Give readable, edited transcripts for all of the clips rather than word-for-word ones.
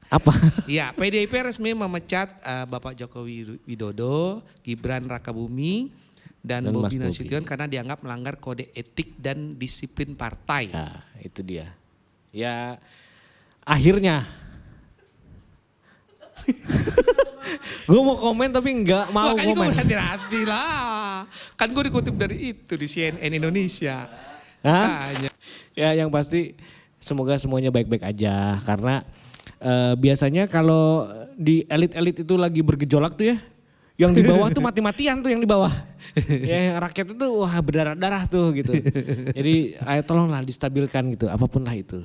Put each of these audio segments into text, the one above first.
Apa? Ya, PDIP resmi memecat Bapak Joko Widodo, Gibran Rakabuming, dan Dan Mas Bobi Bobi. Nasution karena dianggap melanggar kode etik dan disiplin partai. Nah, itu dia. Ya, akhirnya. Gue mau komen tapi nggak mau Makanya gue komen. berhati-hati lah. Kan gue dikutip dari itu di CNN Indonesia. Hah? Makanya. Ya, yang pasti semoga semuanya baik-baik aja. Karena biasanya kalau di elit-elit itu lagi bergejolak tuh ya. Yang di bawah tuh mati-matian tuh yang di bawah. Ya, rakyat itu wah berdarah-darah tuh gitu. Jadi ayo tolonglah distabilkan gitu, apapun lah itu.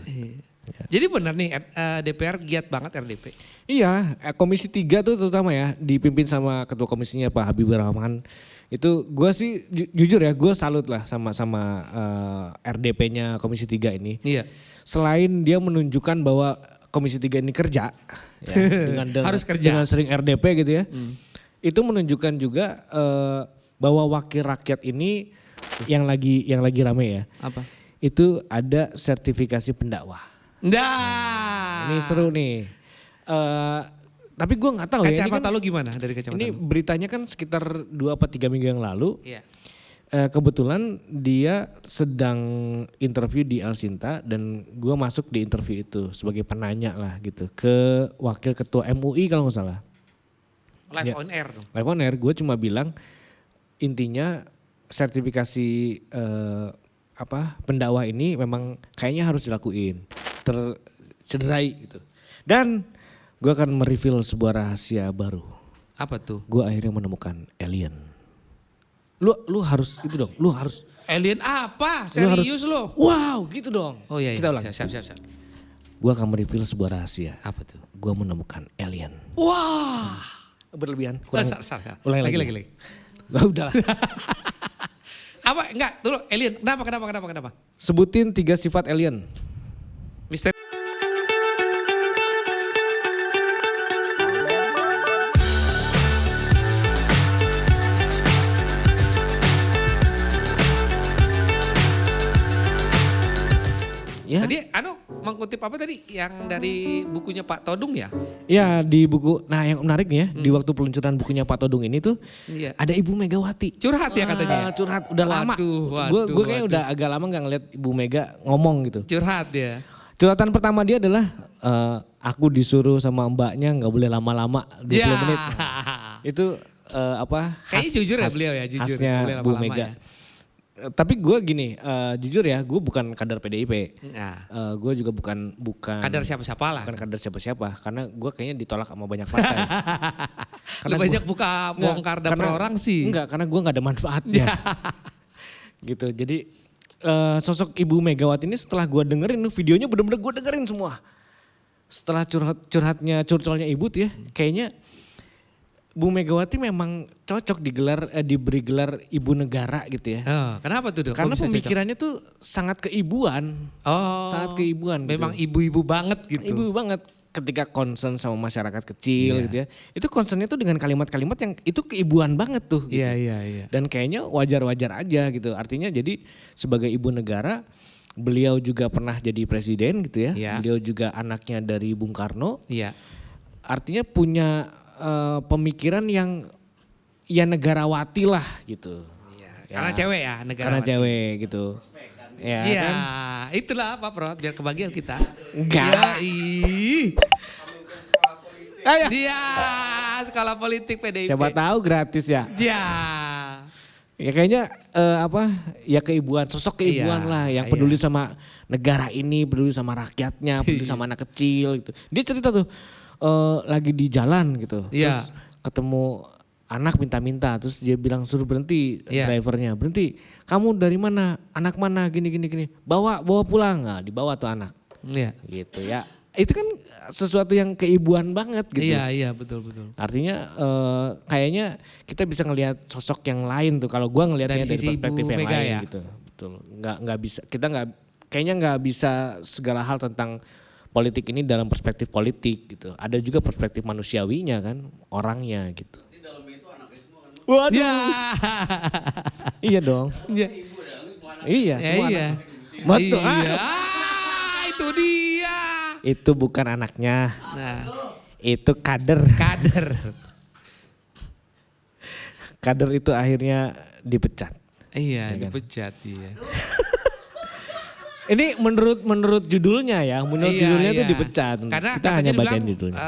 Jadi benar nih DPR giat banget RDP. Iya, Komisi 3 tuh terutama ya, dipimpin sama ketua komisinya Pak Habibur Rahman. Itu gue sih jujur ya, gue salut lah sama RDP-nya Komisi 3 ini. Iya. Selain dia menunjukkan bahwa Komisi 3 ini kerja, ya, Harus kerja. dengan sering RDP gitu ya. Itu menunjukkan juga bahwa wakil rakyat ini yang lagi rame ya. Apa? Itu ada sertifikasi pendakwah. Nah. Ini seru nih. Tapi gue nggak tahu ya. Kacamata lu gimana dari kacamata Ini lu? beritanya kan sekitar 2 atau 3 minggu yang lalu. Iya. Kebetulan dia sedang interview di El Sinta dan gue masuk di interview itu sebagai penanya lah gitu ke wakil ketua MUI kalau nggak salah. Live Ya. on air dong. Live on air, gue cuma bilang intinya sertifikasi pendakwah ini memang kayaknya harus dilakuin, tercederai gitu. Dan gue akan mereveal sebuah rahasia baru. Apa tuh? Gue akhirnya menemukan alien. Lu harus itu dong, lu harus. Alien apa? Lu harus- Serius lo? Wow gitu dong. Oh iya, Kita ulang. siap. Gue akan mereveal sebuah rahasia. Apa tuh? Gue menemukan alien. Wah. Berlebihan. Salah. Ulangi Lagi. Udah lah. Apa? Enggak, dulu alien. Kenapa? Sebutin 3 sifat alien. Mister. Ya. Tadi mengutip apa tadi? Yang dari bukunya Pak Todung ya? Ya di buku, nah yang menarik nih ya, di waktu peluncuran bukunya Pak Todung ini tuh Iya. ada Ibu Megawati. Curhat ya katanya? Curhat, udah lama. Waduh, Gue kayaknya udah agak lama gak ngeliat Ibu Mega ngomong gitu. Curhat ya? Curhatan pertama dia adalah, aku disuruh sama mbaknya gak boleh lama-lama 20 Ya. menit. Itu Kayaknya jujur ya beliau ya, jujur. khasnya Nggak boleh Bu lama-lama Mega. ya. Tapi gue gini, jujur ya, gue bukan kader PDIP. Nah, Gue juga bukan kadar siapa-siapa lah. bukan kader siapa-siapa, karena gue kayaknya ditolak sama banyak partai. Lu banyak buka bongkar dapur orang sih. Enggak, karena gue gak ada manfaatnya. Gitu, jadi sosok Ibu Megawati ini setelah gue dengerin videonya bener-bener gue dengerin semua. Setelah curcolnya Ibu tuh ya, kayaknya Bu Megawati memang cocok diberi gelar Ibu Negara gitu ya. Oh, kenapa tuh dok? Karena pemikirannya tuh sangat keibuan. Oh, Sangat keibuan gitu. memang ibu-ibu banget gitu. Ibu banget ketika concern sama masyarakat kecil gitu ya. Itu concernnya tuh dengan kalimat-kalimat yang itu keibuan banget tuh. Gitu. Iya. Dan kayaknya wajar-wajar aja gitu. Artinya jadi sebagai ibu negara beliau juga pernah jadi presiden gitu ya. Iya. Beliau juga anaknya dari Bung Karno. Iya. Artinya punya pemikiran yang ya negarawati lah gitu. Iya. Ya. Karena cewek ya negara. Karena cewek gitu. Ya, Iya, kan? itulah Pak Prot biar kebagian kita. Enggak. Ya, ih. Ayo. Dia sekolah politik PDIP. Siapa tahu gratis ya. Ya. Ya kayaknya ya keibuan, sosok keibuan Iya, lah yang iya. peduli sama negara ini, peduli sama rakyatnya, peduli sama anak kecil gitu. Dia cerita tuh lagi di jalan gitu, Iya. terus ketemu anak minta-minta, terus dia bilang suruh berhenti Iya. drivernya, berhenti. Kamu dari mana? Anak mana? Gini. Bawa pulang, nah, dibawa tuh anak. Iya. Gitu ya. Itu kan sesuatu yang keibuan banget gitu. Iya, betul. Artinya kayaknya kita bisa ngelihat sosok yang lain tuh. Kalau gua ngelihatnya dari sisi perspektif Ibu yang Mega lain ya? gitu. Betul. Nggak bisa, kita kayaknya nggak bisa segala hal tentang politik ini dalam perspektif politik gitu. Ada juga perspektif manusiawinya kan, orangnya gitu. Waduh. Ya. Iya dong. Ya. Iya, semua Iya. anak. Betul. Iya. Itu dia. Itu bukan anaknya. Nah, Itu kader. kader. Kader itu akhirnya dipecat. Iya, Ya kan? dipecat iya. Ini menurut judulnya ya, menurut Iya, judulnya iya. itu dipecat. Karena Kita katanya hanya bacain dibilang, judulnya.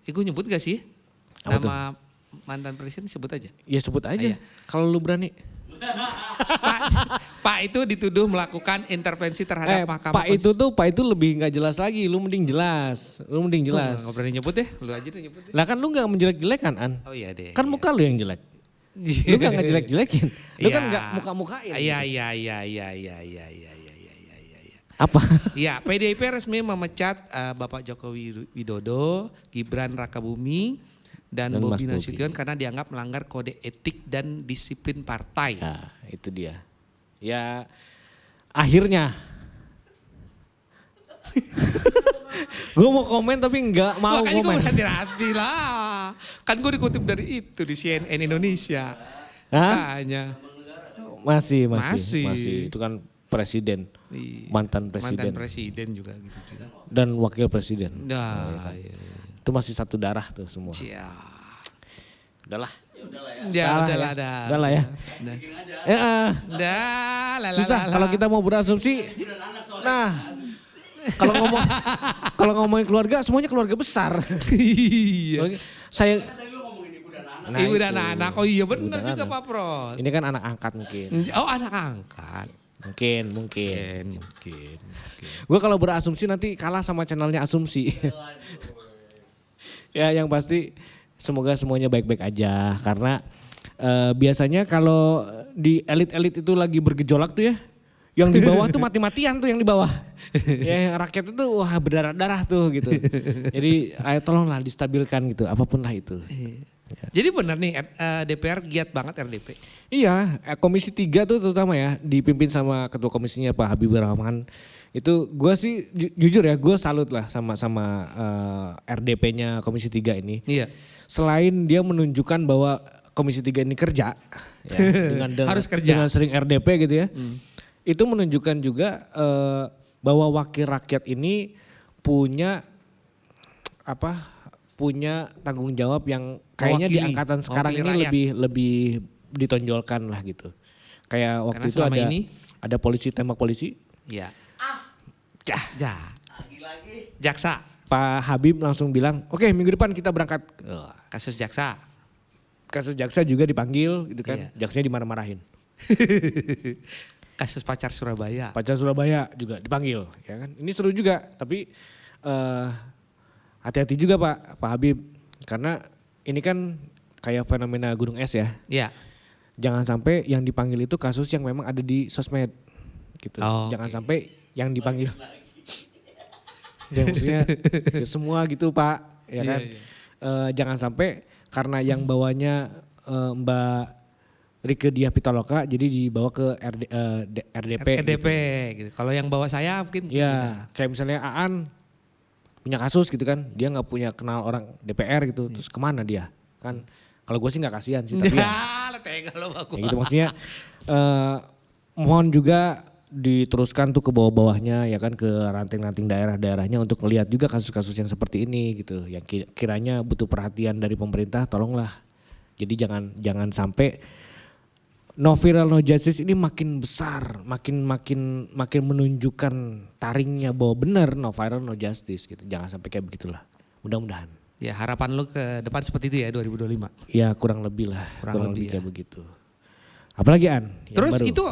gue nyebut gak sih? Apa tuh? Nama mantan presiden sebut aja. Ya sebut aja. Iya. Kalau lu berani. Pak, Pak itu dituduh melakukan intervensi terhadap Mahkamah Pak itu lebih nggak jelas lagi. Lu mending jelas. Gak berani nyebut deh, lu aja deh nyebut deh. Lah kan lu nggak menjelek-jelekan An. Oh iya deh. Kan iya. muka lu yang jelek. Lu kan nggak jelek-jelekin. Lu kan Iya. nggak muka-mukain. Iya. Apa? Ya, PDIP resmi memecat Bapak Joko Widodo, Gibran Rakabuming, dan Dan Bobi Mas Nasution karena dianggap melanggar kode etik dan disiplin partai. Ya itu dia. Ya akhirnya. Gue mau komen tapi nggak mau Makanya gue komen. berhati-hati lah. Kan gue dikutip dari itu di CNN Indonesia. Hah? Makanya. Masih. Masih. Itu kan presiden, Iya. mantan presiden Mantan presiden juga gitu juga. dan wakil presiden. Nah, iya. Itu masih satu darah tuh semua. Cia. Udahlah. Ya Salah udahlah ya. dah. Udahlah ya. Udah. Dah, Susah kalau kita mau berasumsi. Nah, kalau ngomongin keluarga semuanya keluarga besar. Iya. Saya Nah, Ibu dan itu. anak. Oh iya benar dan juga anak. Pak Pros. Ini kan anak angkat mungkin. Oh anak angkat. Mungkin. Mungkin. Gue kalau berasumsi nanti kalah sama channelnya Asumsi. Ya yang pasti semoga semuanya baik-baik aja. Karena biasanya kalau di elit-elit itu lagi bergejolak tuh ya. Yang di bawah tuh mati-matian tuh yang di bawah. Ya yang rakyat itu wah berdarah-darah tuh gitu. Jadi ayo tolonglah distabilkan gitu apapun lah itu. Jadi benar nih DPR giat banget RDP. Iya, Komisi 3 tuh terutama ya dipimpin sama ketua komisinya Pak Habibur Rahman. Itu gue sih jujur ya gue salut lah sama RDP-nya Komisi 3 ini. Iya. Selain dia menunjukkan bahwa Komisi 3 ini kerja ya, Harus kerja. dengan sering RDP gitu ya. Itu menunjukkan juga bahwa wakil rakyat ini punya tanggung jawab yang kayaknya di Mewakili. angkatan sekarang Mewakili ini rakyat. lebih ditonjolkan lah gitu. Kayak waktu Karena itu selama ini ada polisi tembak polisi. Iya. Cah, Lagi. Jaksa. Pak Habib langsung bilang, "Oke, minggu depan kita berangkat." Kasus jaksa. Kasus jaksa juga dipanggil gitu kan. Iya. Jaksanya dimarah-marahin. Kasus pacar Surabaya. Pacar Surabaya juga dipanggil, ya kan. Ini seru juga, tapi hati-hati juga Pak Habib. Karena ini kan kayak fenomena gunung es ya. Iya. Jangan sampai yang dipanggil itu kasus yang memang ada di sosmed gitu. Oh, Jangan sampai yang dipanggil. Ya maksudnya ya semua gitu Pak, ya kan. Iya. Jangan sampai karena yang bawanya Mbak Rieke Diah Pitaloka jadi dibawa ke RDP. RDP gitu. Kalau yang bawa saya mungkin Ya, kayak misalnya Aan punya kasus gitu kan, dia nggak punya kenal orang DPR gitu, terus kemana dia? Kan kalau gue sih nggak kasihan sih, tapi ya, tega lo aku. ya gitu maksudnya mohon juga diteruskan tuh ke bawah-bawahnya ya kan ke ranting-ranting daerah-daerahnya untuk melihat juga kasus-kasus yang seperti ini gitu, yang kiranya butuh perhatian dari pemerintah, tolonglah. Jadi jangan sampai no viral no justice ini makin besar, makin menunjukkan taringnya bahwa benar no viral no justice gitu. Jangan sampai kayak begitulah. Mudah-mudahan. Ya harapan lo ke depan seperti itu ya 2025. Ya kurang lebih lah, Kurang lebih kayak begitu. Apalagi An? yang Terus baru? itu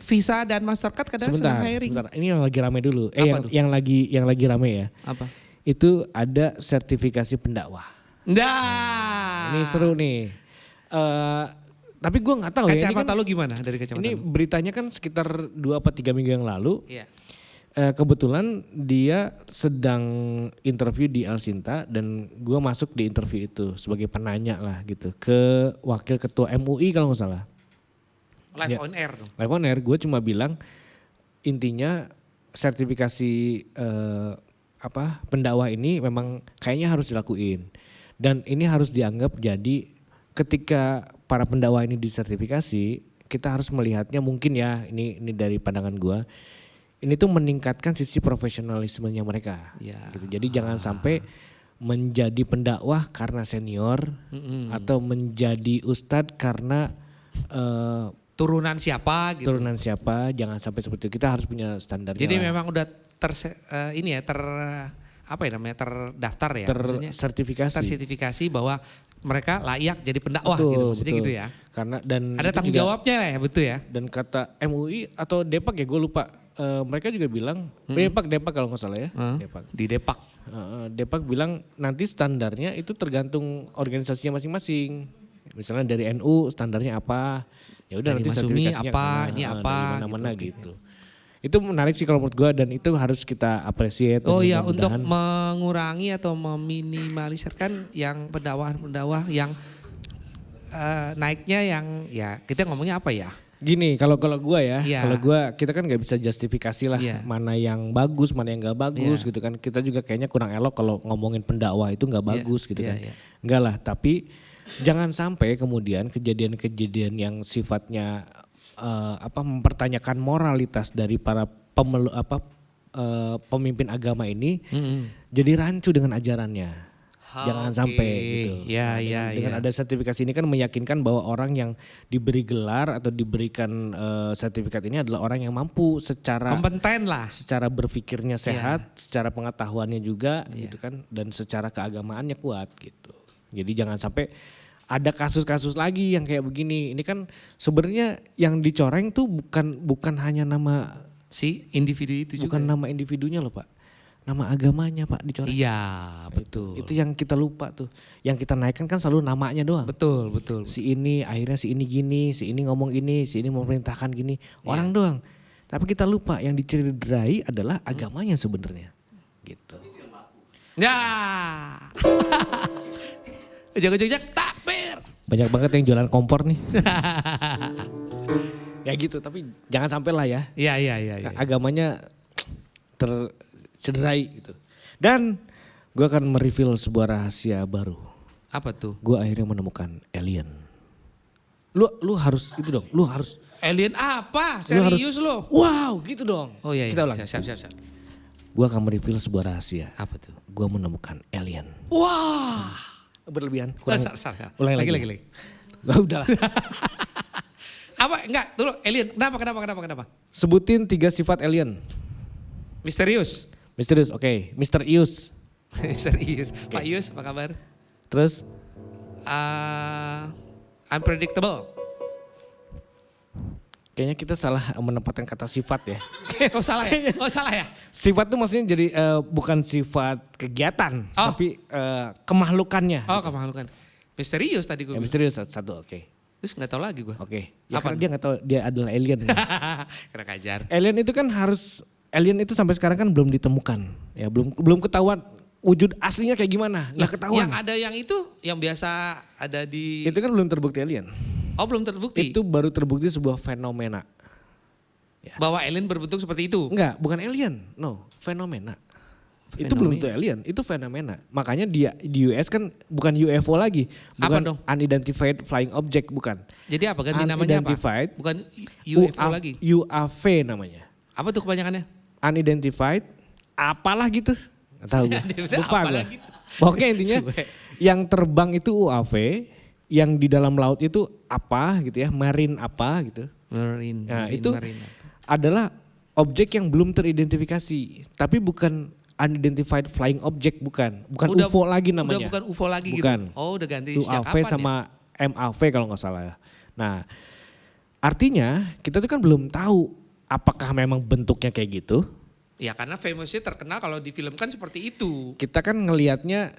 Visa dan Mastercard kadang sedang hiring. Sebentar. Ini yang lagi rame dulu. Apa tuh? yang lagi rame ya. Apa? Itu ada sertifikasi pendakwah. Nah. Ini seru nih. Tapi gue nggak tahu ya. Kacamata lo gimana dari kacamata Ini lo? beritanya kan sekitar 2 atau 3 minggu yang lalu. Iya. Kebetulan dia sedang interview di Al Sinta dan gue masuk di interview itu sebagai penanya lah gitu ke wakil ketua MUI kalau nggak salah. Live Ya. on air dong. Live on air gue cuma bilang intinya sertifikasi pendakwah ini memang kayaknya harus dilakuin dan ini harus dianggap jadi ketika para pendakwah ini disertifikasi kita harus melihatnya mungkin ya ini dari pandangan gue. ini tuh meningkatkan sisi profesionalismenya mereka. Ya. Gitu. Jadi jangan sampai menjadi pendakwah karena senior atau menjadi ustadz karena Turunan siapa gitu. turunan siapa, jangan sampai seperti itu. Kita harus punya standarnya. Jadi lah. memang udah terdaftar ya, maksudnya Tersertifikasi. tersertifikasi bahwa mereka layak jadi pendakwah Betul, gitu, maksudnya betul. gitu ya. Karena dan Ada itu tanggung juga- jawabnya lah ya, betul ya. Dan kata MUI atau Depak ya gue lupa. Mereka juga bilang, Depak kalau nggak salah ya. Depak. Di Depak. Depak bilang nanti standarnya itu tergantung organisasinya masing-masing. Misalnya dari NU standarnya apa, ya udah Dari nanti Masumi sertifikasinya apa, kesana, ini apa, dari mana-mana gitu. gitu. Itu menarik sih kalau menurut gue dan itu harus kita appreciate. Oh dan iya, untuk mudah-mudahan- mengurangi atau meminimalisirkan yang pendakwah yang naiknya yang ya kita ngomongnya apa ya? Gini, kalau gue ya, Iya. kalau gue kita kan nggak bisa justifikasi lah Iya. mana yang bagus, mana yang nggak bagus Iya. gitu kan. Kita juga kayaknya kurang elok kalau ngomongin pendakwah itu nggak bagus gitu iya, kan. iya. Enggak lah, tapi jangan sampai kemudian kejadian-kejadian yang sifatnya mempertanyakan moralitas dari para pemimpin agama ini jadi rancu dengan ajarannya. Jangan Oke. sampai gitu. Ya, Dengan ada sertifikasi ini kan meyakinkan bahwa orang yang diberi gelar atau diberikan sertifikat ini adalah orang yang mampu secara Kompeten lah. berpikirnya sehat, secara pengetahuannya juga gitu kan dan secara keagamaannya kuat gitu. Jadi jangan sampai ada kasus-kasus lagi yang kayak begini. Ini kan sebenarnya yang dicoreng tuh bukan hanya nama Si individu itu juga. bukan nama individunya loh, Pak. Nama agamanya, Pak, dicoreng. Iya, betul. Itu yang kita lupa tuh. Yang kita naikkan kan selalu namanya doang. Betul. Si ini akhirnya si ini gini, si ini ngomong ini, si ini memerintahkan gini. Orang doang. Tapi kita lupa yang dicederai adalah agamanya sebenarnya. Gitu. Ya. Jaga-jaga takbir. Banyak banget yang jualan kompor nih. Ya gitu, tapi jangan sampai lah ya. Iya. Agamanya tercederai gitu. Dan gue akan mereveal sebuah rahasia baru. Apa tuh? Gue akhirnya menemukan alien. Lu harus itu dong, lu harus. Alien apa? Lu harus- Serius lo? Wow gitu dong. Oh iya. Kita ulang. Siap. Gue akan mereveal sebuah rahasia. Apa tuh? Gue menemukan alien. Wah. Berlebihan. Salah. Ulangi lagi. Lagi. Udah lah. Apa? Enggak, dulu alien. Kenapa? Sebutin 3 sifat alien. Misterius. Misterius, oke. Mr. Ius. Serius. Pak Yus, apa kabar? Terus Unpredictable. kayaknya kita salah menempatkan kata sifat ya. Oh salah ya? Sifat tuh maksudnya jadi bukan sifat kegiatan, Oh. tapi kemahlukannya. Oh kemahalukan. Misterius tadi gue Ya, bilang. misterius satu, oke. Terus gak tahu lagi gue. Oke. Ya Apa? karena dia nggak tahu dia adalah alien. Kena kajar. Alien itu kan alien itu sampai sekarang kan belum ditemukan. Ya belum ketahuan wujud aslinya kayak gimana, nggak ketahuan. Yang ada yang itu, yang biasa ada di... Itu kan belum terbukti alien. Oh belum terbukti? Itu baru terbukti sebuah fenomena. Bahwa alien berbentuk seperti itu? Enggak, bukan alien. No, fenomena. Itu belum tentu alien, itu fenomena. Makanya di US kan bukan UFO lagi. Apa Bukan dong? Unidentified Flying Object, bukan. Jadi apa? Ganti namanya apa? Unidentified. Bukan UFO lagi? UAV namanya. Apa tuh kebanyakannya? Unidentified, apalah gitu. Gak tahu gue, lupa gue. Apalah gitu. Pokoknya intinya Suwe. yang terbang itu UAV, yang di dalam laut itu apa gitu ya, marine apa gitu. Marine. Nah itu Marine. adalah objek yang belum teridentifikasi, tapi bukan unidentified flying object, bukan UFO lagi namanya. Udah bukan UFO lagi Bukan. gitu? Oh udah ganti Itu sejak UAV kapan sama MAV kalau nggak salah ya. Nah artinya kita tuh kan belum tahu apakah memang bentuknya kayak gitu. Ya karena famousnya terkenal kalau difilmkan seperti itu. Kita kan ngelihatnya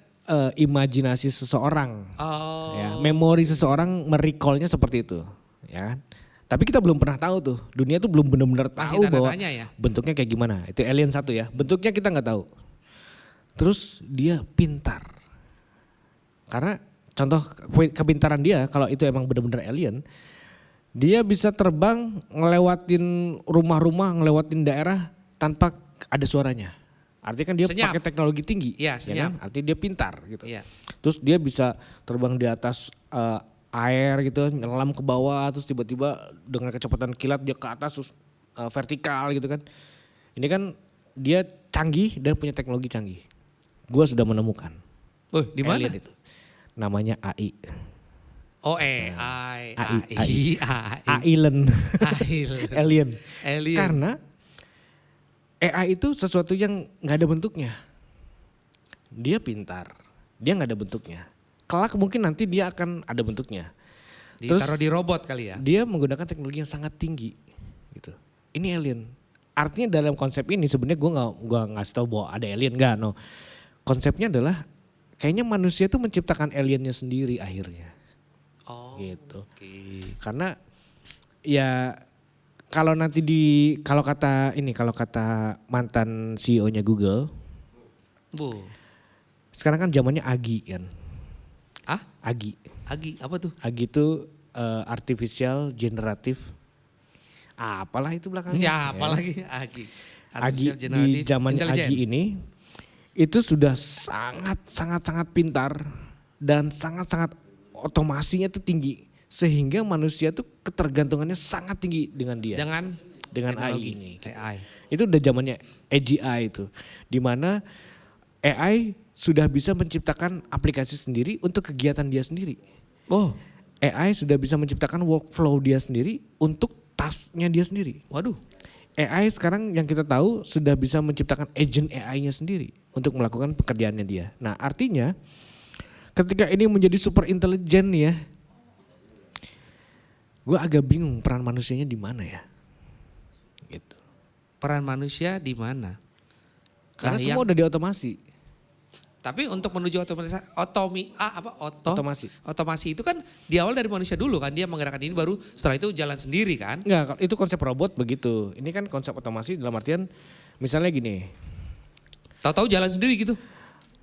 imajinasi seseorang, Oh. ya, memori seseorang merecallnya seperti itu, ya kan? Tapi kita belum pernah tahu tuh, dunia tuh belum benar-benar Masih tahu tanda bahwa tanya ya? bentuknya kayak gimana. Itu alien satu ya, bentuknya kita nggak tahu. Terus dia pintar, karena contoh kepintaran dia kalau itu emang benar-benar alien, dia bisa terbang ngelewatin rumah-rumah, ngelewatin daerah tanpa ada suaranya. Artinya kan dia Senyap. pakai teknologi tinggi, Iya, ya senyap. kan? Artinya dia pintar gitu. Iya. Terus dia bisa terbang di atas air gitu, nyelam ke bawah, terus tiba-tiba dengan kecepatan kilat dia ke atas terus vertikal gitu kan. Ini kan dia canggih dan punya teknologi canggih. Gua sudah menemukan. Oh, di mana? Alien itu. Namanya AI. Oh, AI. Alien. Alien. Alien. Karena AI itu sesuatu yang nggak ada bentuknya. Dia pintar. Dia nggak ada bentuknya. Kelak mungkin nanti dia akan ada bentuknya. Ditaruh di robot kali ya? Dia menggunakan teknologi yang sangat tinggi. Gitu. Ini alien. Artinya dalam konsep ini sebenarnya gue nggak ngasih tahu bahwa ada alien, nggak. No. Konsepnya adalah kayaknya manusia itu menciptakan aliennya sendiri akhirnya. Oh, gitu. Okay. Karena ya kalau nanti kalau kata mantan CEO-nya Google, sekarang kan zamannya AGI kan. AGI. AGI apa tuh? AGI itu artificial generative. Apalah itu belakangnya. Ya, apalagi AGI. AGI di zamannya AGI ini itu sudah sangat pintar dan sangat otomasinya itu tinggi sehingga manusia tuh ketergantungannya sangat tinggi dengan dia. Dengan AI ini. AI. Itu udah zamannya AGI itu. Di mana AI sudah bisa menciptakan aplikasi sendiri untuk kegiatan dia sendiri. Oh, AI sudah bisa menciptakan workflow dia sendiri untuk tasknya dia sendiri. Waduh. AI sekarang yang kita tahu sudah bisa menciptakan agent AI-nya sendiri untuk melakukan pekerjaannya dia. Nah, artinya ketika ini menjadi super intelijen ya, gue agak bingung peran manusianya di mana ya, gitu. Peran manusia di mana? Karena semua udah diotomasi. Tapi untuk menuju otomasi itu kan di awal dari manusia dulu kan, dia menggerakkan ini baru setelah itu jalan sendiri kan? Enggak, itu konsep robot begitu. Ini kan konsep otomasi dalam artian misalnya gini. Tahu-tahu jalan sendiri gitu.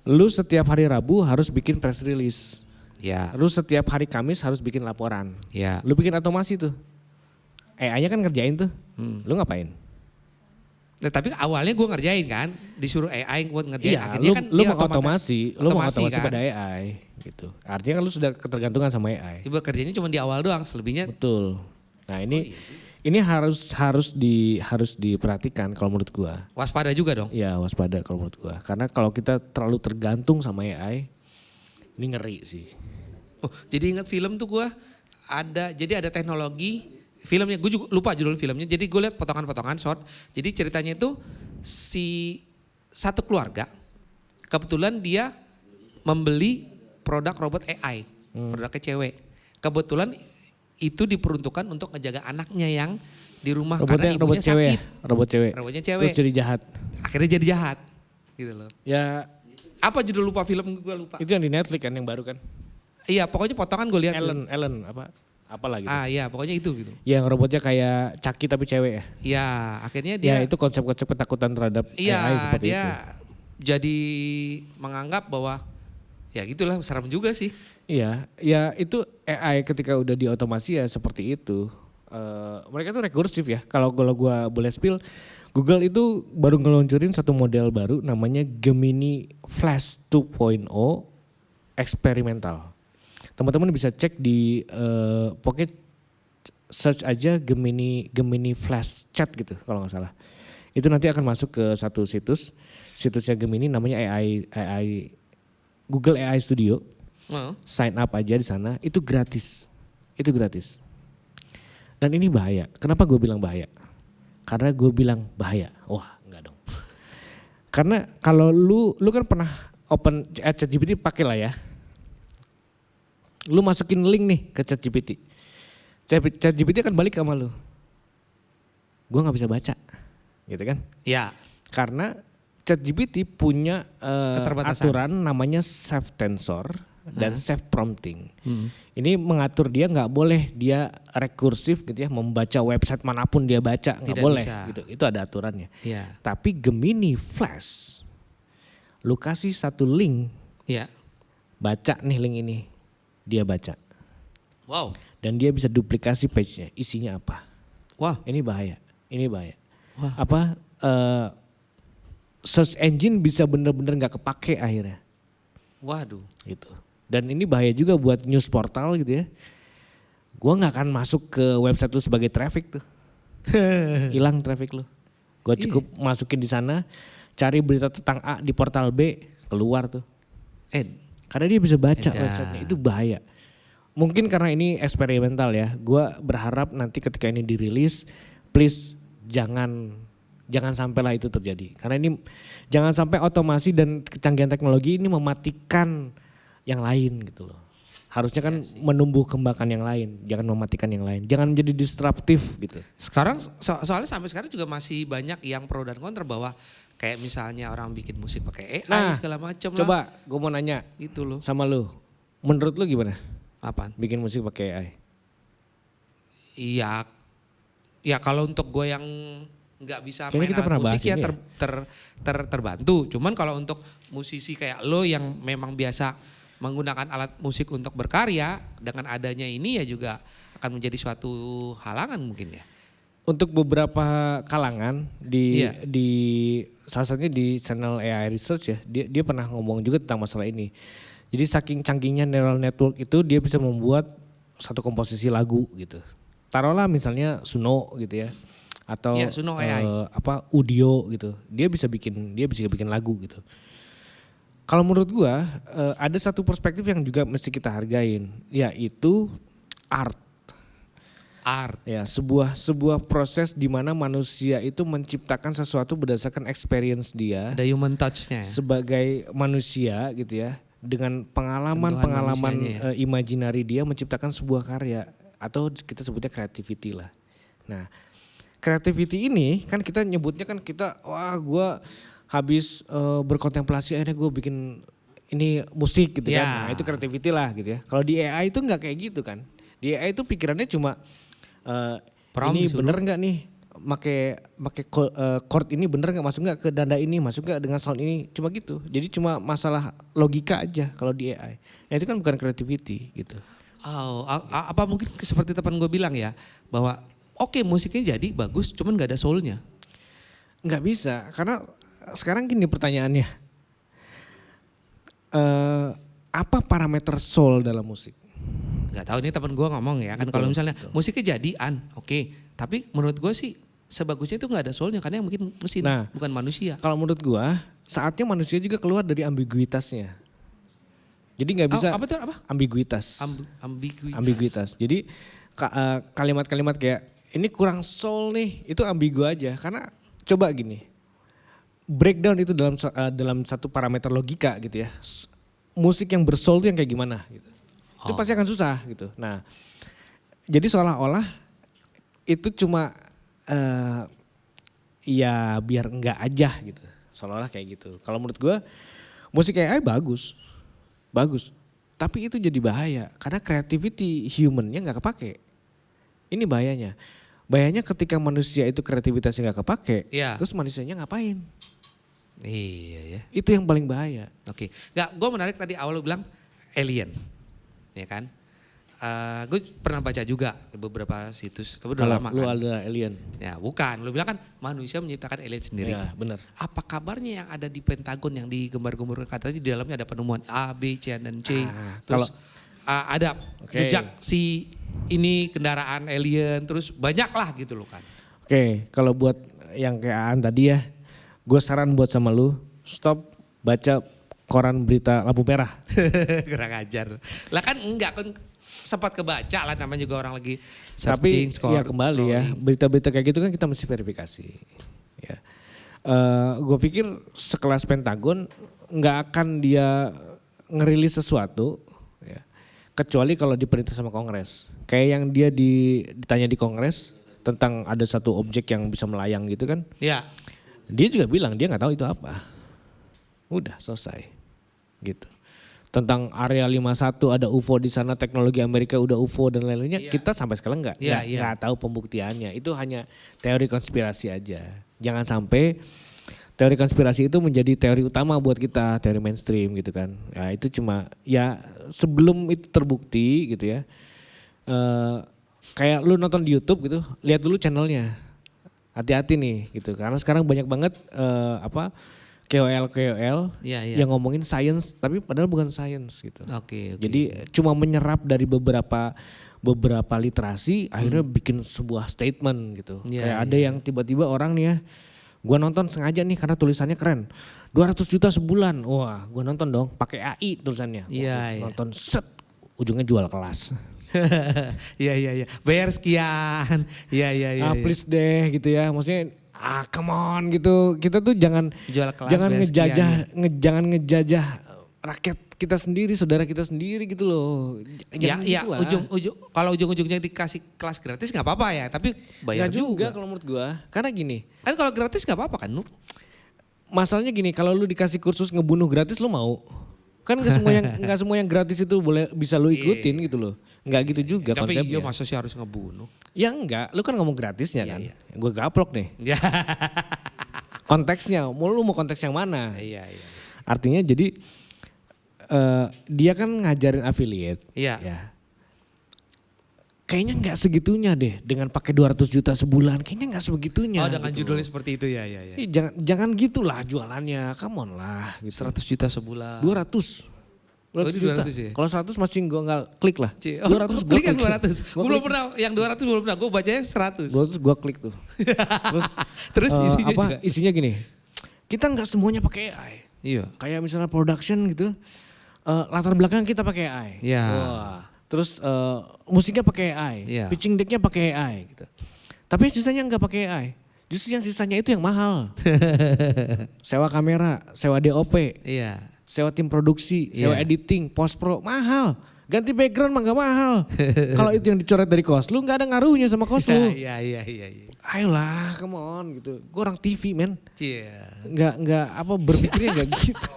Lu setiap hari Rabu harus bikin press release. Ya. Lu setiap hari Kamis harus bikin laporan. Ya. Lu bikin otomasi tuh. AI-nya kan ngerjain tuh. Lu ngapain? Nah, tapi awalnya gue ngerjain kan, disuruh AI buat ngerjain. Iya, akhirnya kan lu dia mengotomasi kan? pada AI gitu. Artinya kan lu sudah ketergantungan sama AI. Ibu kerjanya cuma di awal doang, selebihnya. Betul. Nah, ini harus diperhatikan kalau menurut gua. Waspada juga dong. Iya, waspada kalau menurut gua. Karena kalau kita terlalu tergantung sama AI, ini ngeri sih. Oh, jadi ingat film tuh gue ada teknologi. Filmnya, gue juga lupa judul filmnya, jadi gue lihat potongan-potongan short. Jadi ceritanya itu si satu keluarga, kebetulan dia membeli produk robot AI, produknya cewek. Kebetulan itu diperuntukkan untuk ngejaga anaknya yang di rumah karena ibunya sakit. Robotnya cewek. Terus jadi jahat. Akhirnya jadi jahat, gitu loh. Ya. Apa judul lupa film gue lupa. Itu yang di Netflix kan yang baru kan? Iya, pokoknya potongan gue lihat. Ellen apa lagi? Iya, pokoknya itu gitu. Yang robotnya kayak Chucky tapi cewek ya? Iya, akhirnya dia. Ya itu konsep-konsep ketakutan terhadap AI seperti itu. Iya, dia jadi menganggap bahwa ya gitulah, serem juga sih. Iya, ya itu AI ketika udah diotomasi ya seperti itu. Mereka tuh rekursif ya. Kalau gue boleh spill, Google itu baru ngeluncurin satu model baru namanya Gemini Flash 2.0 eksperimental. Teman-teman bisa cek di pokoknya search aja Gemini Flash Chat gitu kalau nggak salah. Itu nanti akan masuk ke satu situsnya Gemini namanya AI Google AI Studio. Sign up aja di sana, itu gratis. Dan ini bahaya. Kenapa gue bilang bahaya? Karena gue bilang bahaya. Wah, enggak dong. Karena kalau lu kan pernah open ChatGPT, pakai lah ya. Lu masukin link nih ke ChatGPT. ChatGPT akan balik sama lu. Gue gak bisa baca. Gitu kan? Iya. Karena ChatGPT punya aturan namanya self tensor dan self prompting. Ini mengatur dia gak boleh dia rekursif gitu ya, membaca website manapun dia baca, gak boleh gitu. Itu ada aturannya. Iya. Tapi Gemini Flash, lu kasih satu link, baca nih link ini. Dia baca. Wow. Dan dia bisa duplikasi page-nya, isinya apa. Wah. Ini bahaya. Wah. Apa search engine bisa bener-bener gak kepake akhirnya. Waduh. Gitu. Dan ini bahaya juga buat news portal gitu ya. Gua gak akan masuk ke website lu sebagai traffic tuh. Hilang traffic lu. Gue cukup masukin di sana, cari berita tentang A di portal B, keluar tuh. Karena dia bisa baca websitenya, itu bahaya. Mungkin karena ini eksperimental ya, gue berharap nanti ketika ini dirilis, please jangan sampailah itu terjadi. Karena ini jangan sampai otomasi dan kecanggihan teknologi ini mematikan yang lain gitu loh. Harusnya kan menumbuh kembangkan yang lain, jangan mematikan yang lain. Jangan menjadi disruptif gitu. Sekarang soalnya sampai sekarang juga masih banyak yang pro dan kontra bahwa kayak misalnya orang bikin musik pakai AI segala macam lah. Coba gue mau nanya gitu loh. sama lu. Menurut lu gimana? Apaan? Bikin musik pakai AI? Iya. Ya kalau untuk gue yang nggak bisa Kayaknya main kita alat pernah musik bahas ya ini terbantu. Cuman kalau untuk musisi kayak lo yang memang biasa menggunakan alat musik untuk berkarya, dengan adanya ini ya juga akan menjadi suatu halangan mungkin ya. Untuk beberapa kalangan di salah satunya di channel AI Research ya, dia pernah ngomong juga tentang masalah ini. Jadi saking canggihnya neural network itu dia bisa membuat satu komposisi lagu gitu. Taruhlah misalnya Suno gitu ya, atau Suno AI. Udio gitu. Dia bisa bikin lagu gitu. Kalau menurut gua ada satu perspektif yang juga mesti kita hargain, yaitu art. Ya, sebuah proses di mana manusia itu menciptakan sesuatu berdasarkan experience dia. Ada human touch-nya. Sebagai manusia gitu ya, dengan pengalaman imajinari dia menciptakan sebuah karya atau kita sebutnya creativity lah. Nah, creativity ini kan kita nyebutnya kan gua habis berkontemplasi akhirnya gue bikin ini musik gitu kan. Nah, itu creativity lah gitu ya. Kalau di AI itu nggak kayak gitu kan. Di AI itu pikirannya cuma ini bener nggak nih make chord ini bener nggak, masuk nggak ke danda ini, masuk nggak dengan sound ini, cuma gitu. Jadi cuma masalah logika aja kalau di AI. Nah, itu kan bukan creativity gitu. Apa mungkin seperti teman gue bilang ya, bahwa oke, musiknya jadi bagus cuman nggak ada soulnya. Nggak bisa, karena sekarang gini pertanyaannya, apa parameter soul dalam musik? Gak tahu, ini teman gue ngomong ya kan, kalau misalnya musiknya jadian, oke, tapi menurut gue sih sebagusnya itu nggak ada soulnya karena yang mungkin mesin, bukan manusia. Kalau menurut gue saatnya manusia juga keluar dari ambiguitasnya. Jadi nggak bisa ambiguitas. Ambiguitas. Jadi kalimat-kalimat kayak ini kurang soul nih, itu ambigu aja. Karena coba gini, breakdown itu dalam satu parameter logika gitu ya. Musik yang bersoul itu yang kayak gimana gitu. Itu pasti akan susah gitu. Nah, jadi seolah-olah itu cuma ya biar enggak aja gitu. Seolah-olah kayak gitu. Kalau menurut gue musik AI bagus. Tapi itu jadi bahaya karena creativity humannya nggak kepake. Ini bahayanya. Bahayanya ketika manusia itu kreativitasnya nggak kepake, terus manusianya ngapain? Iya ya. Itu yang paling bahaya. Oke. Nggak, gue menarik tadi awal lu bilang alien, ya kan? Gue pernah baca juga di beberapa situs, tapi udah lama lu kan. ada alien. Ya bukan, lu bilang kan manusia menciptakan alien sendiri. Ya benar. Apa kabarnya yang ada di Pentagon yang digembar-gemborkan katanya di dalamnya ada penemuan A, B, C, dan C. Terus ada jejak si ini kendaraan alien, terus banyak lah gitu loh kan. Oke, kalau buat yang kayak Aan tadi ya, gue saran buat sama lu, stop baca koran berita lampu merah. Kurang ajar. Lah kan enggak kan sempat kebaca lah, namanya juga orang lagi searching. Tapi ya kembali ya, berita-berita kayak gitu kan kita mesti verifikasi. Ya. Gue pikir sekelas Pentagon nggak akan dia ngerilis sesuatu, ya, kecuali kalau diperintah sama Kongres. Kayak yang dia ditanya di Kongres tentang ada satu objek yang bisa melayang gitu kan. Iya. Dia juga bilang dia nggak tahu itu apa. Udah selesai gitu. Tentang area 51 ada UFO di sana, teknologi Amerika udah UFO dan lain-lainnya, kita sampai sekarang nggak tahu pembuktiannya. Itu hanya teori konspirasi aja. Jangan sampai teori konspirasi itu menjadi teori utama buat kita, teori mainstream gitu kan. Ya itu cuma ya sebelum itu terbukti gitu ya. Kayak lu nonton di YouTube gitu, lihat dulu channelnya. Hati-hati nih gitu, karena sekarang banyak banget KOL yang ngomongin science tapi padahal bukan science gitu. Oke. Jadi cuma menyerap dari beberapa literasi akhirnya bikin sebuah statement gitu. Kayak ada yang tiba-tiba orang nih ya Gua nonton sengaja nih karena tulisannya keren. 200 juta sebulan. Wah, gua nonton dong pakai AI tulisannya. Iya, iya. Nonton set ujungnya jual kelas. Iya. Bayar sekian. Iya. Please deh gitu ya. Maksudnya come on gitu. Kita tuh jangan Jual kelas jangan bayar sekian, ngejajah jangan ngejajah rakyat kita sendiri, saudara kita sendiri gitu loh. Ya, Jangan ya gitu lah. kalau ujung-ujungnya dikasih kelas gratis nggak apa-apa ya, tapi bayar Nggak juga juga. kalau menurut gua. Karena gini, Kan kalau gratis nggak apa-apa kan, Nu? masalahnya gini, kalau lu dikasih kursus ngebunuh gratis lu mau? Kan nggak semua yang gratis itu boleh bisa lu ikutin gitu loh. Nggak gitu juga Tapi iya konsepnya. masa sih harus ngebunuh? Ya enggak, lu kan ngomong gratisnya Iya, kan. iya. Gue gaplok nih. Ya. Konteksnya, lu mau konteks yang mana? Iya. Artinya jadi dia kan ngajarin affiliate. Iya. Ya. Kayaknya nggak segitunya deh dengan pakai 200 juta sebulan. Kayaknya nggak sebegitunya. Oh dengan gitu judulnya loh. seperti itu ya. Ih, jangan gitulah jualannya. Come on lah. Gitu. 100 juta sebulan. 200. 200 itu juta. 200 ya? Kalau 100 masih gue nggak klik lah. 200 gue klik kan 200. Gue belum pernah, yang 200 belum pernah. Gue bacanya 100. 200 gue klik tuh. Terus isinya apa, juga. Isinya gini. Kita nggak semuanya pakai AI. Iya. Kayak misalnya production gitu. Latar belakang kita pakai AI. Iya. Wah. Terus musiknya pakai AI. Iya. Pitching decknya pakai AI gitu. Tapi sisanya nggak pakai AI. Justru yang sisanya itu yang mahal. Sewa kamera, sewa DOP, Iya. sewa tim produksi, sewa Iya. editing, post pro, mahal. Ganti background mah gak mahal. Kalau itu yang dicoret dari kos lu gak ada ngaruhnya sama kos lu. Iya. Ayolah, come on gitu. Gue orang TV men. Iya. Nggak apa berpikirnya nggak gitu.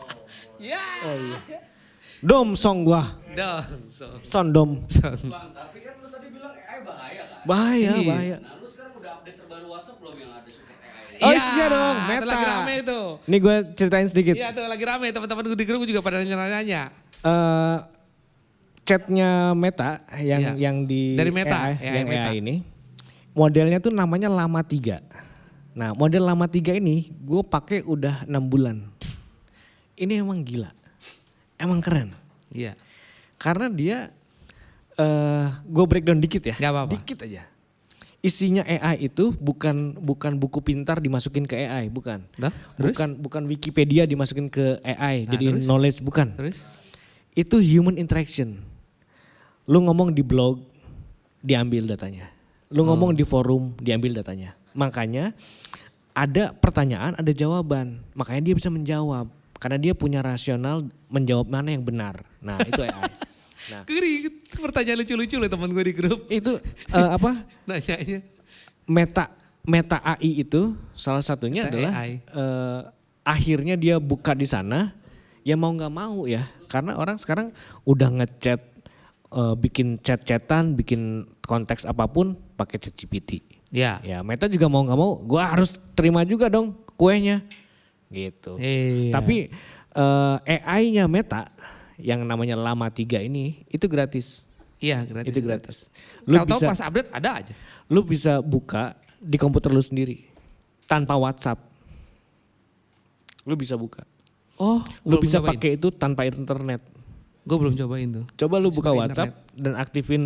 Iya. Oh iya. Dom song gua, Dong. son dom. Bang, tapi kan lu tadi bilang AI bahaya kan? Bahaya, Iya. bahaya. Nah lu sekarang udah update terbaru WhatsApp belum yang ada support AI? Oh iya dong, itu Meta. lagi rame itu. Nih gue ceritain sedikit. Iya tuh lagi rame, teman-teman gue di grup juga pada nanya-nanya. Chatnya Meta Iya. yang di Dari Meta, AI, AI yang Meta. AI ini. Modelnya tuh namanya Lama 3. Nah model Lama 3 ini gue pakai udah 6 bulan. Ini emang gila. Emang keren. Iya. Karena dia, gue breakdown dikit ya. Gak apa-apa. Dikit aja. Isinya AI itu bukan buku pintar dimasukin ke AI, bukan. Nah, terus? Bukan Wikipedia dimasukin ke AI, Nah, jadi terus? knowledge bukan. Terus? Itu human interaction. Lu ngomong di blog, diambil datanya. Lu ngomong di forum, diambil datanya. Makanya ada pertanyaan, ada jawaban. Makanya dia bisa menjawab. Karena dia punya rasional menjawab mana yang benar. Nah itu AI. Nah, Pertanyaan lucu-lucu loh teman gue di grup. itu apa? Nanyanya. Meta AI itu salah satunya Meta adalah AI. akhirnya dia buka di sana. Ya mau nggak mau ya, karena orang sekarang udah ngechat, bikin chat-chatan, bikin konteks apapun pakai ChatGPT. Ya. Ya Meta juga mau nggak mau, gua harus terima juga dong kuenya, gitu. Iya. Tapi AI-nya Meta yang namanya Lama 3 ini itu gratis. Iya gratis. Itu gratis. Tahu-tahu pas update ada aja. Lu bisa buka di komputer lu sendiri tanpa WhatsApp. Lu bisa buka. Oh, Lu bisa pakai itu tanpa internet. Gue belum cobain tuh. Coba lu Bisa buka pakai WhatsApp dan aktifin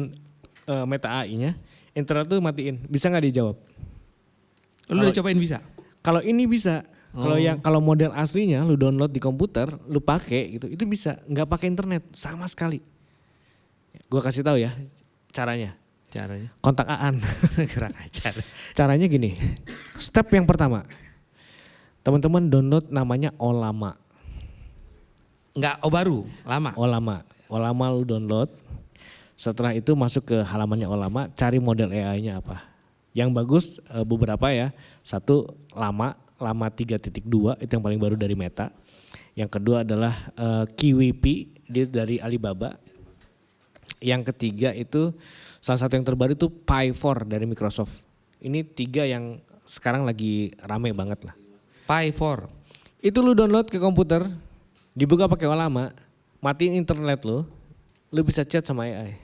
Meta AI-nya. Internet tuh matiin. Bisa nggak dijawab? Lu udah cobain bisa? Kalau ini bisa. Kalau model aslinya lu download di komputer, lu pakai gitu, itu bisa. Nggak pakai internet sama sekali. Gua kasih tahu ya caranya. Caranya? Kontak Aan. Kurang ajar. Caranya gini. Step yang pertama. Teman-teman download namanya Olama. Enggak, baru, lama. Olama lu download. Setelah itu masuk ke halamannya Olama, cari model AI-nya apa. Yang bagus beberapa ya. Satu Lama 3.2 itu yang paling baru dari Meta. Yang kedua adalah KiwiP, dia dari Alibaba. Yang ketiga itu salah satu yang terbaru itu Pi 4 dari Microsoft. Ini 3 yang sekarang lagi rame banget lah. Pi 4. Itu lu download ke komputer, dibuka pakai Olama, matiin internet lu bisa chat sama AI.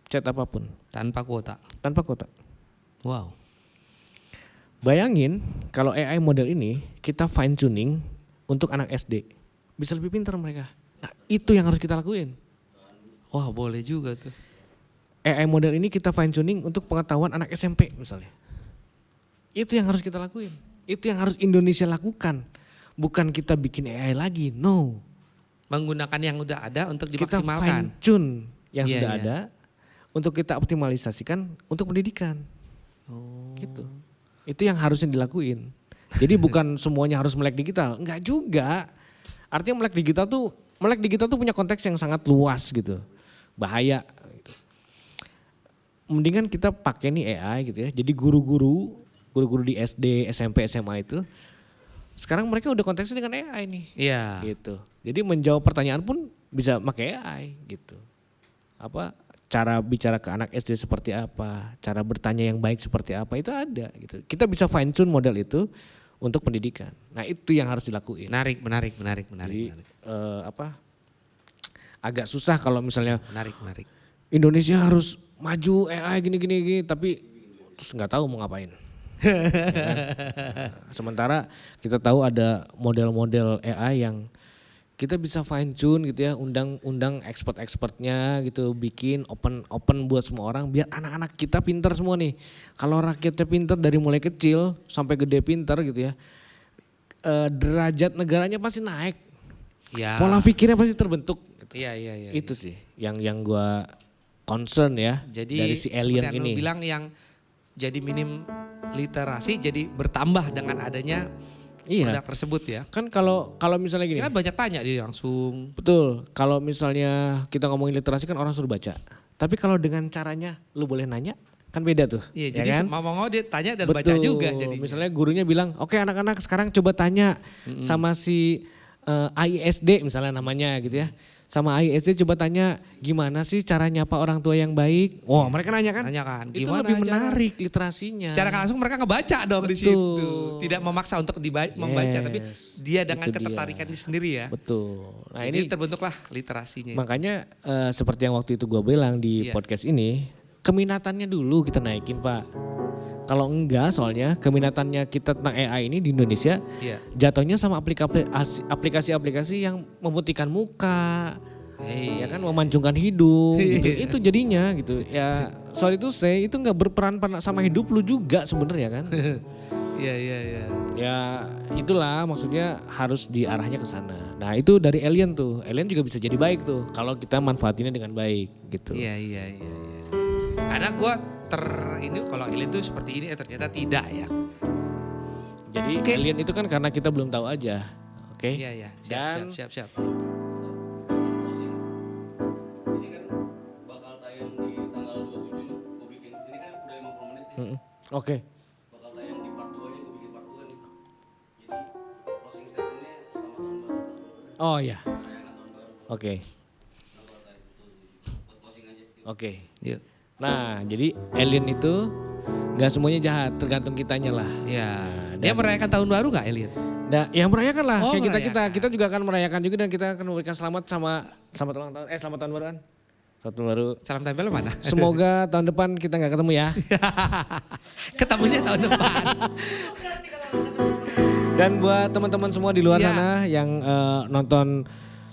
Chat apapun, Tanpa kuota. tanpa kuota. Wow. Bayangin kalau AI model ini kita fine tuning untuk anak SD. Bisa lebih pintar mereka. Nah itu yang harus kita lakuin. Wah boleh juga tuh. AI model ini kita fine tuning untuk pengetahuan anak SMP misalnya. Itu yang harus kita lakuin. Itu yang harus Indonesia lakukan. Bukan kita bikin AI lagi, no. Menggunakan yang udah ada untuk Kita dimaksimalkan. fine tune yang Iya, sudah iya. ada untuk kita optimalisasikan untuk pendidikan. Gitu. Itu yang harusnya dilakuin. Jadi bukan semuanya harus melek digital, enggak juga. Artinya melek digital tuh punya konteks yang sangat luas gitu. Bahaya gitu. Mendingan kita pakai nih AI gitu ya. Jadi guru-guru di SD, SMP, SMA itu sekarang mereka udah konteksnya dengan AI nih. Iya. Gitu. Jadi menjawab pertanyaan pun bisa pakai AI gitu. Apa cara bicara ke anak SD seperti apa, cara bertanya yang baik seperti apa itu ada gitu. Kita bisa fine tune model itu untuk pendidikan. Nah, itu yang harus dilakuin. Menarik. Jadi agak susah kalau misalnya Menarik. Indonesia harus maju AI gini tapi terus nggak tahu mau ngapain. Ya kan? Sementara kita tahu ada model-model AI yang kita bisa fine tune gitu ya, undang expert-expertnya gitu, bikin open buat semua orang biar anak-anak kita pinter semua nih. Kalau rakyatnya pinter dari mulai kecil sampai gede pinter gitu ya, derajat negaranya pasti naik, Ya. pola pikirnya pasti terbentuk. Gitu. Iya. Itu sih yang gua concern ya Jadi dari si alien seperti ini. Anu bilang yang jadi minim literasi jadi bertambah dengan adanya Iya. produk tersebut ya. Kan kalau misalnya gini. Dia kan banyak tanya dia langsung. Betul, kalau misalnya kita ngomongin literasi kan orang suruh baca. Tapi kalau dengan caranya lu boleh nanya, kan beda tuh. Iya, ya jadi kan? mau dia tanya dan Betul. baca juga jadinya. Misalnya gurunya bilang, oke anak-anak sekarang coba tanya sama si AISD misalnya namanya gitu ya. Sama AISD coba tanya gimana sih cara nyapa orang tua yang baik. Wah mereka nanya kan. Nanya kan, Itu gimana lebih cara? menarik literasinya. Secara nggak langsung mereka ngebaca dong di Betul. situ. Tidak memaksa untuk membaca, tapi dia dengan itu dia. ketertarikannya sendiri ya. Betul. Nah Jadi ini terbentuklah literasinya. makanya seperti yang waktu itu gue bilang di Iya. podcast ini, keminatannya dulu kita naikin Pak. Kalau enggak soalnya keminatannya kita tentang AI ini di Indonesia Iya. jatuhnya sama aplikasi-aplikasi yang memutihkan muka, Hey. ya kan memancungkan hidup gitu. Itu jadinya gitu. Ya soal itu itu nggak berperan sama hidup lu juga sebenarnya kan. Iya. Ya itulah maksudnya harus diarahnya ke sana. Nah itu dari alien tuh. Alien juga bisa jadi baik tuh kalau kita manfaatinnya dengan baik gitu. Iya. Karena gue ini kalau alien tuh seperti ini ternyata tidak ya. Jadi Oke. alien itu kan karena kita belum tahu aja. Oke. Iya. Dan Siap. Closing. Ini kan bakal tayang di tanggal 27 nih. Gue bikin, ini kan udah 50 menit nih. Oke. Bakal tayang di part 2 nya, gue bikin part 2 nih. Jadi closing statementnya selamat tahun baru. Oh ya. Tayangan tahun baru. Oke. Bakal tayang itu buat closing aja. Oke. Yuk. Nah, jadi alien itu nggak semuanya jahat, tergantung kitanya lah. Ya. Dia merayakan tahun baru nggak alien? Nah, yang merayakan lah Oh, kayak merayakan. kita juga akan merayakan juga dan kita akan memberikan selamat ulang tahun selamat tahun baru kan. Selamat tahun baru. Salam tempel mana? Semoga tahun depan kita nggak ketemu ya. Ketemunya tahun depan. Dan buat teman-teman semua di luar Iya. sana yang nonton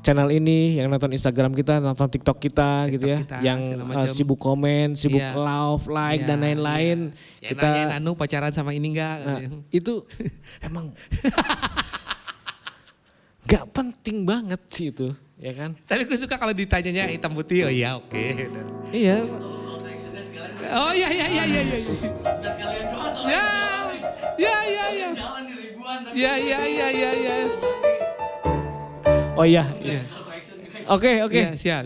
channel ini, yang nonton Instagram kita, nonton TikTok kita gitu ya, kita, yang segala macam. sibuk komen, sibuk Iya. love, like Iya, dan lain-lain. Yang Kita nanyain Anu pacaran sama ini enggak? nah, itu emang gak penting banget sih itu, ya kan? Tapi gue suka kalau ditanyanya hitam putih, oh iya oke. Iya, Oh iya. Sosmed kalian doang soalnya. Ya. Jalan di ribuan. tapi Ya. oh iya. call to action guys. Oke. Iya, siap.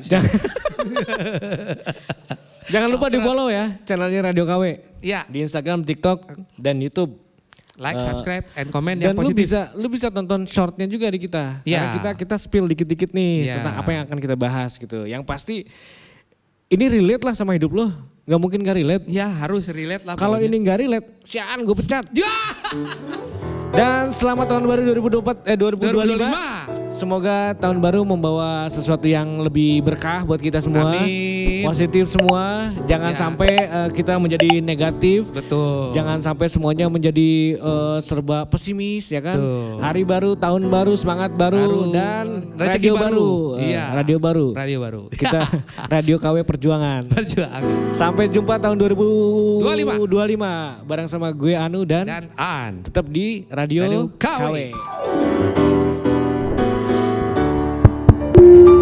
Jangan lupa di follow ya channelnya Radio KW Ya, di Instagram, TikTok, dan YouTube. like, subscribe, and comment Dan yang positif. lu bisa tonton shortnya juga di kita. Ya. Karena kita spill dikit-dikit nih Ya. tentang apa yang akan kita bahas gitu. Yang pasti ini relate lah sama hidup lo. Gak mungkin gak relate. Ya harus relate lah. Kalau pokoknya. ini gak relate, sian gue pecat. Ya. Dan selamat tahun baru 2025. Semoga tahun baru membawa sesuatu yang lebih berkah buat kita semua. Amin. Positif semua. Jangan Ya. sampai kita menjadi negatif. Betul. Jangan sampai semuanya menjadi serba pesimis ya kan. Betul. Hari baru, tahun baru, semangat baru, dan rezeki radio baru. Iya. Radio baru. Radio baru. Kita Radio KW Perjuangan. Perjuangan. Sampai jumpa tahun 2025 bareng sama gue Anu dan Dan An. tetap di Radio, Radio KW. KW.